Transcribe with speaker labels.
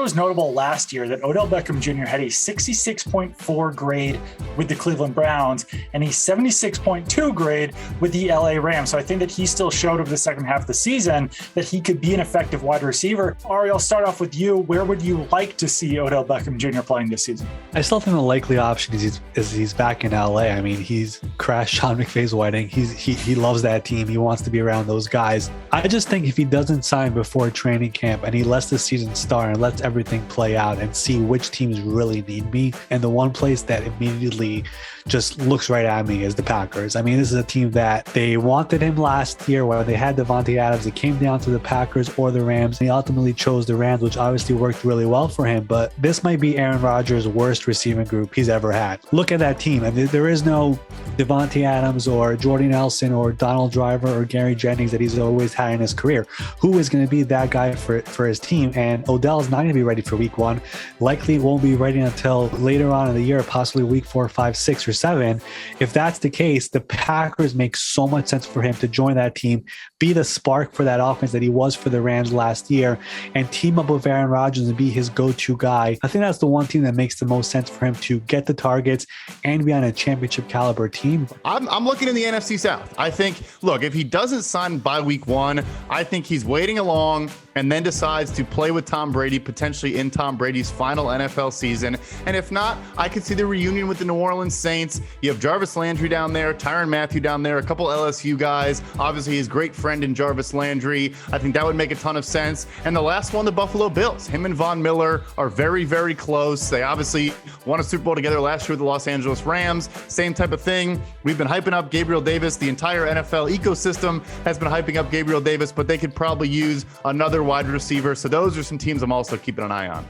Speaker 1: was notable last year that Odell Beckham Jr. had a 66.4 grade with the Cleveland Browns and a 76.2 grade with the LA Rams. So I think that he still showed over the second half of the season that he could be an effective wide receiver. Ari, I'll start off with you. Where would you like to see Odell Beckham Jr. playing this season?
Speaker 2: I still think the likely option is he's back in LA. I mean, he's crashed Sean McVay's wedding. He loves that team. He wants to be around those guys. I just think if he doesn't sign before training camp and he lets the season start and lets everything play out and see which teams really need me, and the one place that immediately just looks right at me is the Packers. I mean, this is a team that they wanted him last year where they had Devontae Adams. It came down to the Packers or the Rams. He ultimately chose the Rams, which obviously worked really well for him. But this might be Aaron Rodgers' worst receiving group he's ever had. Look at that team. I mean, there is no Devontae Adams or Jordy Nelson or Donald Driver or Gary Jennings that he's always had in his career. Who is going to be that guy for his team? And Odell's not going to be ready for week 1. Likely won't be ready until later on in the year, possibly week 4, 5, 6, or 7. If that's the case, the Packers make so much sense for him to join that team, be the spark for that offense that he was for the Rams last year, and team up with Aaron Rodgers and be his go-to guy. I think that's the one team that makes the most sense for him to get the targets and be on a championship caliber team.
Speaker 3: I'm looking in the NFC South. I think, look, if he doesn't sign by week 1, I think he's waiting along and then decides to play with Tom Brady, potentially in Tom Brady's final NFL season. And if not, I could see the reunion with the New Orleans Saints. You have Jarvis Landry down there, Tyrann Mathieu down there, a couple LSU guys. Obviously, his great friend in Jarvis Landry. I think that would make a ton of sense. And the last one, the Buffalo Bills. Him and Von Miller are very, very close. They obviously won a Super Bowl together last year with the Los Angeles Rams. Same type of thing. We've been hyping up Gabriel Davis. The entire NFL ecosystem has been hyping up Gabriel Davis, but they could probably use another wide receiver. So those are some teams I'm also keeping an eye on.